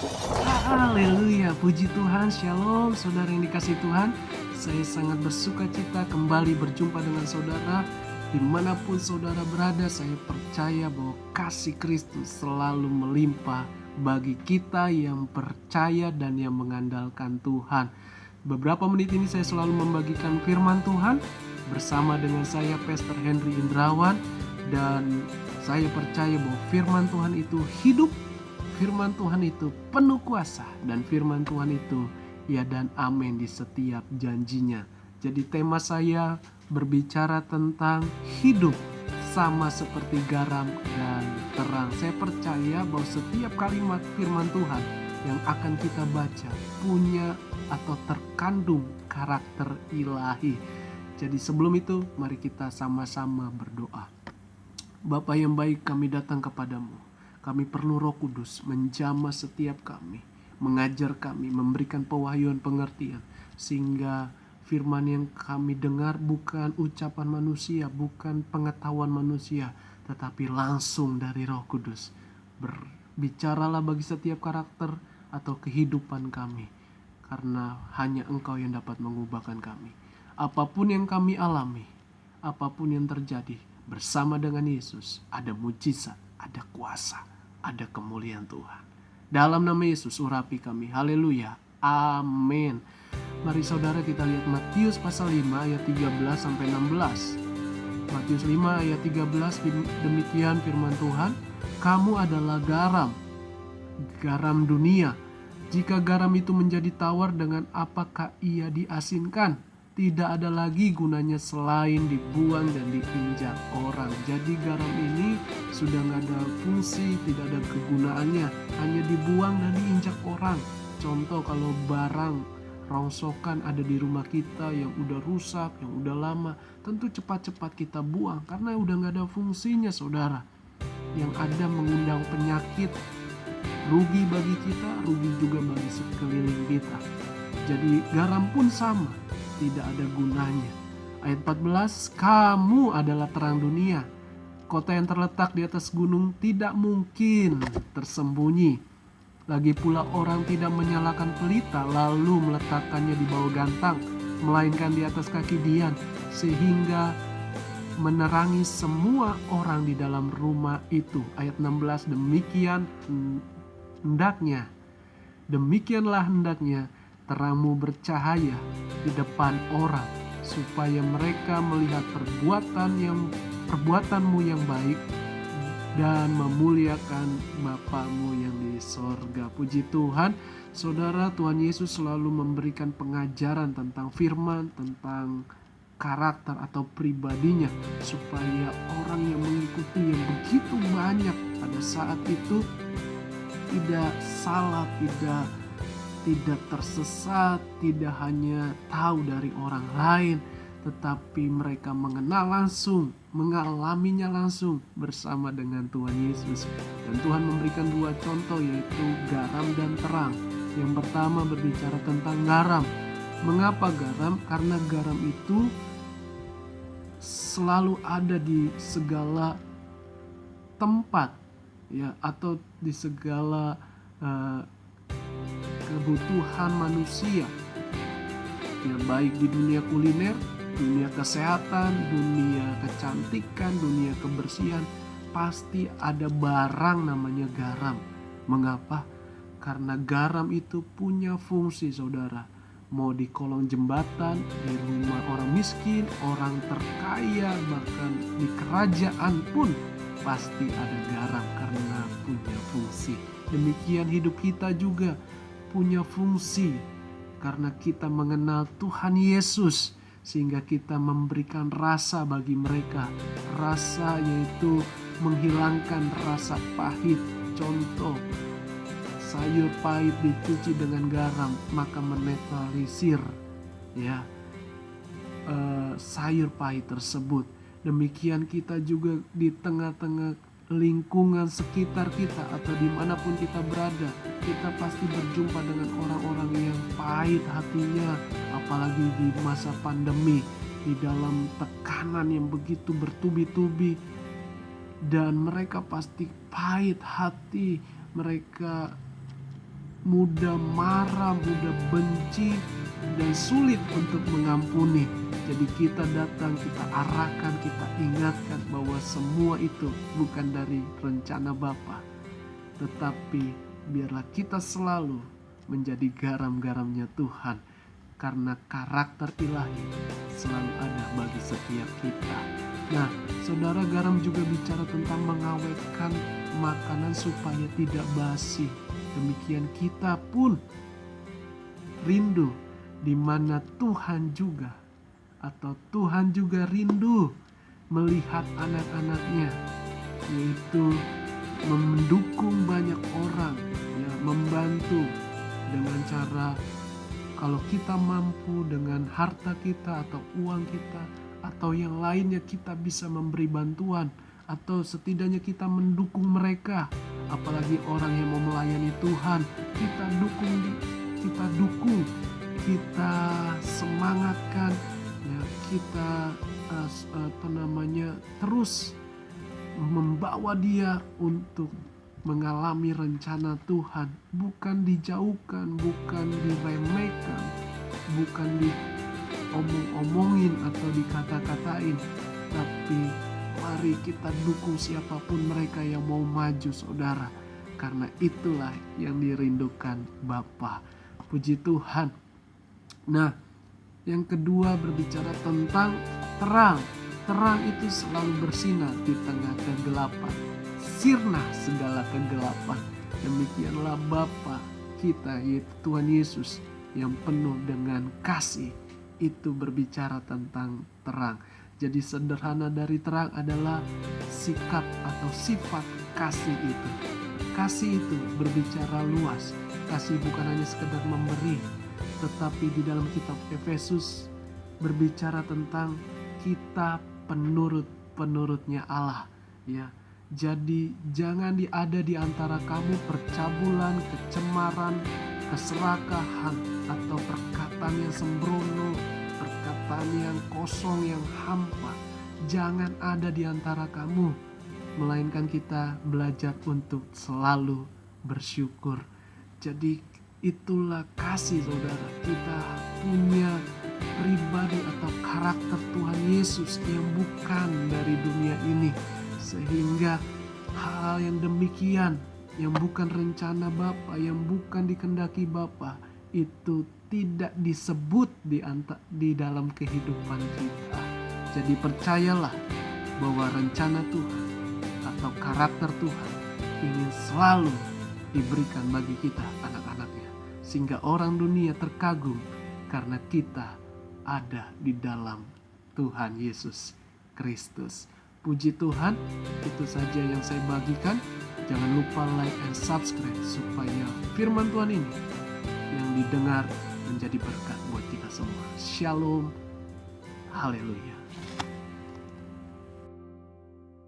Haleluya, puji Tuhan, shalom saudara yang dikasihi Tuhan. Saya sangat bersuka cita kembali berjumpa dengan saudara. Dimanapun saudara berada, saya percaya bahwa kasih Kristus selalu melimpah bagi kita yang percaya dan yang mengandalkan Tuhan. Beberapa menit ini saya selalu membagikan firman Tuhan bersama dengan saya Pastor Henry Indrawan. Dan saya percaya bahwa firman Tuhan itu hidup, firman Tuhan itu penuh kuasa, dan firman Tuhan itu ya dan amin di setiap janjinya. Jadi tema saya berbicara tentang hidup sama seperti garam dan terang. Saya percaya bahwa setiap kalimat firman Tuhan yang akan kita baca punya atau terkandung karakter ilahi. Jadi sebelum itu mari kita sama-sama berdoa. Bapa yang baik, kami datang kepadamu. Kami perlu Roh Kudus menjamah setiap kami, mengajar kami, memberikan pewahyuan pengertian, sehingga firman yang kami dengar bukan ucapan manusia, bukan pengetahuan manusia, tetapi langsung dari Roh Kudus. Berbicaralah bagi setiap karakter atau kehidupan kami, karena hanya Engkau yang dapat mengubahkan kami. Apapun yang kami alami, apapun yang terjadi, bersama dengan Yesus ada mujizat, ada kuasa, ada kemuliaan Tuhan. Dalam nama Yesus urapi kami. Haleluya. Amin. Mari saudara kita lihat Matius pasal 5 ayat 13 sampai 16. Matius 5 ayat 13, demikian firman Tuhan. Kamu adalah garam dunia. Jika garam itu menjadi tawar, dengan apakah ia diasinkan? Tidak ada lagi gunanya selain dibuang dan diinjak orang. Jadi garam ini sudah gak ada fungsi, tidak ada kegunaannya, hanya dibuang dan diinjak orang. Contoh kalau barang rongsokan ada di rumah kita yang udah rusak, yang udah lama, tentu cepat-cepat kita buang karena udah gak ada fungsinya saudara. Yang ada mengundang penyakit, rugi bagi kita, rugi juga bagi sekeliling kita. Jadi garam pun sama, tidak ada gunanya. Ayat 14, kamu adalah terang dunia. Kota yang terletak di atas gunung tidak mungkin tersembunyi. Lagi pula orang tidak menyalakan pelita lalu meletakkannya di bawah gantang, melainkan di atas kaki dian, sehingga menerangi semua orang di dalam rumah itu. Ayat 16, demikianlah hendaknya terangmu bercahaya di depan orang, supaya mereka melihat perbuatanmu yang baik dan memuliakan Bapamu yang di sorga. Puji Tuhan, saudara, Tuhan Yesus selalu memberikan pengajaran tentang firman, tentang karakter atau pribadinya, supaya orang yang mengikuti yang begitu banyak pada saat itu tidak salah, tidak tersesat, tidak hanya tahu dari orang lain, tetapi mereka mengenal langsung, mengalaminya langsung bersama dengan Tuhan Yesus. Dan Tuhan memberikan dua contoh, yaitu garam dan terang. Yang pertama berbicara tentang garam. Mengapa garam? Karena garam itu selalu ada di segala tempat, ya, atau di segala kebutuhan manusia, ya, baik di dunia kuliner, dunia kesehatan, dunia kecantikan, dunia kebersihan, pasti ada barang namanya garam. Mengapa? Karena garam itu punya fungsi saudara. Mau di kolong jembatan, di rumah orang miskin, orang terkaya, bahkan di kerajaan pun pasti ada garam karena punya fungsi. Demikian hidup kita juga punya fungsi karena kita mengenal Tuhan Yesus, sehingga kita memberikan rasa bagi mereka. Rasa yaitu menghilangkan rasa pahit. Contoh, sayur pahit dicuci dengan garam maka menetralisir, ya, sayur pahit tersebut. Demikian kita juga di tengah-tengah lingkungan sekitar kita atau dimanapun kita berada, kita pasti berjumpa dengan orang-orang yang pahit hatinya, apalagi di masa pandemi, di dalam tekanan yang begitu bertubi-tubi, dan mereka pasti pahit hati, mereka mudah marah, mudah benci, dan sulit untuk mengampuni. Jadi kita datang, kita arahkan, kita ingatkan bahwa semua itu bukan dari rencana Bapa. Tetapi biarlah kita selalu menjadi garam-garamnya Tuhan, karena karakter ilahi selalu ada bagi setiap kita. Nah, saudara, garam juga bicara tentang mengawetkan makanan supaya tidak basi. Demikian kita pun rindu di mana Tuhan juga, atau Tuhan juga rindu melihat anak-anaknya, yaitu mendukung banyak orang, ya, membantu dengan cara, kalau kita mampu dengan harta kita atau uang kita atau yang lainnya, kita bisa memberi bantuan atau setidaknya kita mendukung mereka. Apalagi orang yang mau melayani Tuhan, kita dukung, kita semangatkan, ya, kita terus membawa dia untuk mengalami rencana Tuhan, bukan dijauhkan, bukan diremehkan, bukan diomong-omongin atau dikata-katain, tapi mari kita dukung siapapun mereka yang mau maju, saudara, karena itulah yang dirindukan Bapa. Puji Tuhan. Nah, yang kedua berbicara tentang terang. Terang itu selalu bersinar di tengah kegelapan. Sirna segala kegelapan. Demikianlah Bapa kita, yaitu Tuhan Yesus, yang penuh dengan kasih, itu berbicara tentang terang. Jadi sederhana dari terang adalah sikap atau sifat kasih itu. Kasih itu berbicara luas. Kasih bukan hanya sekedar memberi, tetapi di dalam kitab Efesus berbicara tentang kita penurut-penurutnya Allah, ya. Jadi jangan ada di antara kamu percabulan, kecemaran, keserakahan, atau perkataan yang sembrono, perkataan yang kosong, yang hampa. Jangan ada di antara kamu, melainkan kita belajar untuk selalu bersyukur. Jadi itulah kasih, saudara. Kita punya pribadi atau karakter Tuhan Yesus yang bukan dari dunia ini, sehingga hal yang demikian, yang bukan rencana Bapa, yang bukan dikehendaki Bapa, itu tidak disebut di dalam kehidupan kita. Jadi percayalah bahwa rencana Tuhan atau karakter Tuhan ingin selalu diberikan bagi kita, anak-anaknya, sehingga orang dunia terkagum karena kita ada di dalam Tuhan Yesus Kristus. Puji Tuhan, itu saja yang saya bagikan. Jangan lupa like and subscribe supaya firman Tuhan ini yang didengar menjadi berkat buat kita semua. Shalom, haleluya.